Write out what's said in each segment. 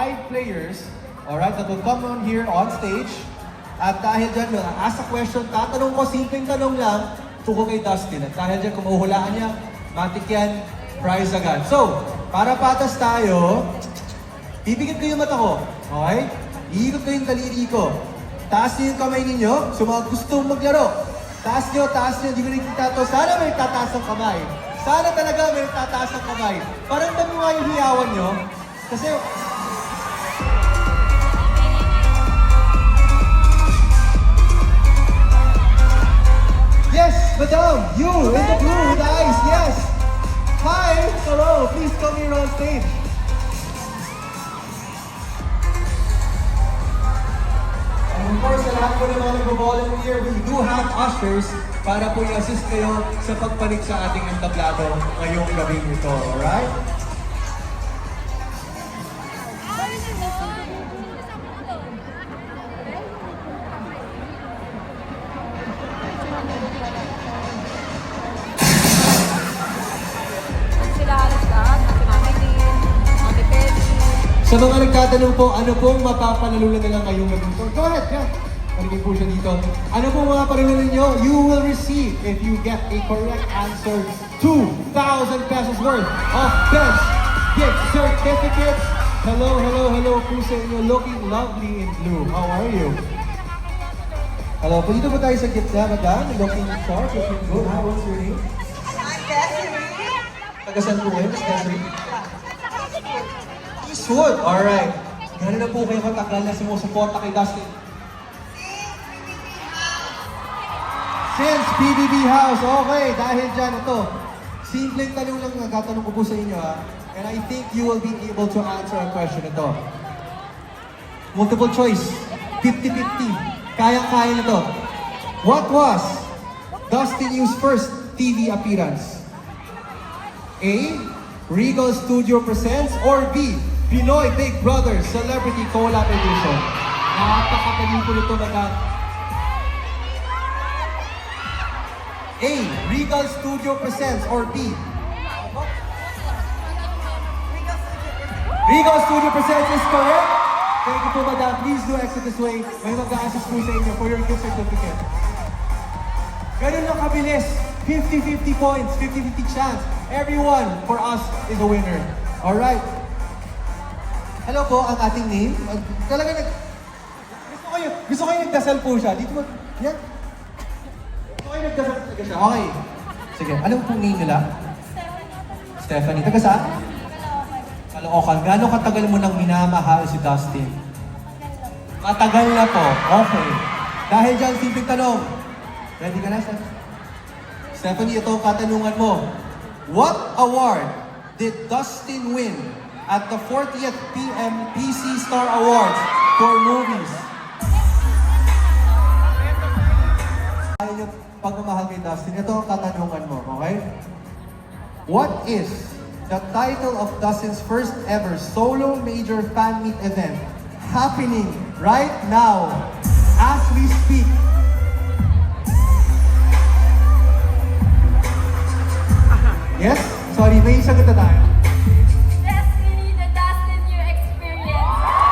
5 players, alright, that will come on here on stage. At dahil dyan, ask a question, tatanong ko, simpleng tanong lang, tungkol kay Dustin. At dahil dyan, kung mahuhulaan niya, matik yan, prize agad. So, para patas tayo, bibigyan ko yung mata ko, okay? Iikot ko yung daliri ko. Taas niyo yung kamay ninyo, so mga gustong maglaro. Taas niyo, hindi ko nakikita to. Sana may tataas ang kamay. Sana talaga may tataas ang kamay. Parang dami nga yung hiyawan nyo. Kasi... Yes, madam! You in the blue with the eyes, yes! Hi! Hello! Please come here on stage. And of course, sa lahat po ng mga nag-volunteer, we do have ushers para po i-assist kayo sa pagpanik sa ating entablado ngayong gabing ito, alright? Sa mga nagtatanong po, ano pong mapapanalunan nila ngayong gabing ito? Go ahead, yeah. Marigay po siya dito. Ano pong mga panalunan ninyo? You will receive, if you get a correct answer, 2,000 pesos worth of bench gift certificates. Hello po sa inyo. Looking lovely in blue. How are you? Hello po. Dito po tayo sa gift na, madam. Looking sharp, looking good. How was your name? Desiree. Tagasan po kayo, Miss Desiree? Eastwood. Alright. Gano'n na po kayo katagal na sumusuporta kay Dustin? Since PBB House. Okay, dahil dyan ito. Simpleng tanong lang nagtatanong ko po sa inyo ha. And I think you will be able to answer a question ito. Multiple choice. 50-50. Kayang-kaya na to. What was Dustin Yu's first TV appearance? A. Regal Studio presents, or B. Pinoy Big Brother Celebrity Collab Edition. Napakagaling po nito madam. A. Regal Studio presents, or B. Regal Studio presents is correct. Thank you po madam. Please do exit this way. May mag-a-assist po sa inyo for your gift certificate. Ganun lang kabilis. 50-50 points, 50-50 chance. Everyone for us is a winner. Alright. Hello po, ang ating name. Talaga gusto ko yung nagdasal po siya. Dito mo, yan. Gusto ko yung nagdasal talaga siya. Okay. Sige, ano pong name nila? Stephanie. Taga saan? Caloocan. Gano'ng katagal mo nang minamahal si Dustin? Matagal na po. Okay. Dahil dyan, simpleng tanong. Ready ka na, Stephanie? Stephanie, ito ang katanungan mo. What award did Dustin win at the 40th PC Star Awards for movies? Ayaw yung pagmamahal kay Dustin. Ito ang katanungan mo, okay? What is the title of Dustin's first ever solo major fan meet event happening right now as we speak? Yes? Sorry, may sagot na tayo. Destiny, the Dustin Yu Experience.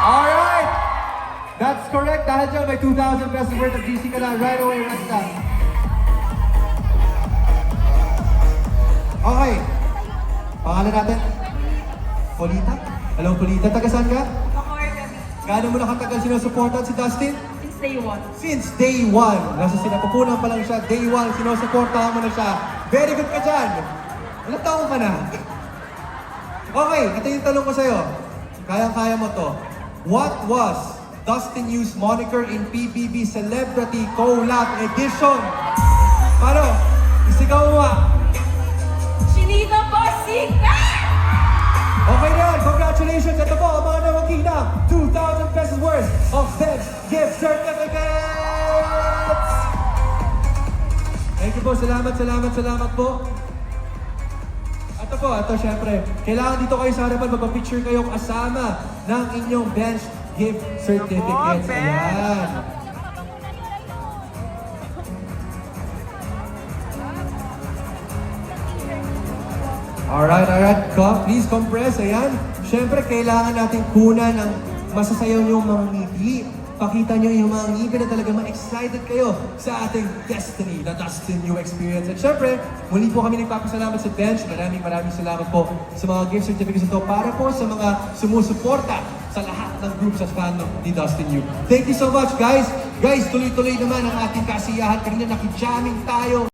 Alright! That's correct. Dahil dyan, may 2,000 pesos worth of GC ka na. Right away, right now. Okay. Pangalan natin? Polita? Hello, Polita. Taga saan ka? Gaano mo na katagal sinusuportan si Dustin? Since day one. Since day one. Nasa sinapupunan pa lang siya. Day one, sinusuportahan mo na siya. Very good ka dyan. Ilang taon ka na? Okay, ito yung tanong ko sa'yo. Kayang-kaya mo to. What was Dustin Yu's moniker in PBB Celebrity Collab Edition? Paano? Isigaw mo nga. Chinita Borsika! Okay na yan. Congratulations. Ito po ang mga nawagin na 2,000 pesos worth of bench gift certificates! Thank you po. Salamat po. Ito syempre, kailangan dito kayo sa harapan, magpa-picture kayo kasama ng inyong bench gift certificates. Ayan. Alright. Please compress. Ayan. Siyempre, kailangan natin kunan ng masasayaw yung mga ngiti. Pakita nyo yung mga ngiti na talaga ma-excited kayo sa ating Destiny, the Dustin New Experience. At syempre, muli po kami nagpapasalamat sa Bench. Maraming salamat po sa mga gift certificates ito para po sa mga sumusuporta sa lahat ng groups at fandom ni Dustin New. Thank you so much, guys! Guys, tuloy-tuloy naman ang ating kasiyahan. Kanina nakijamming tayo.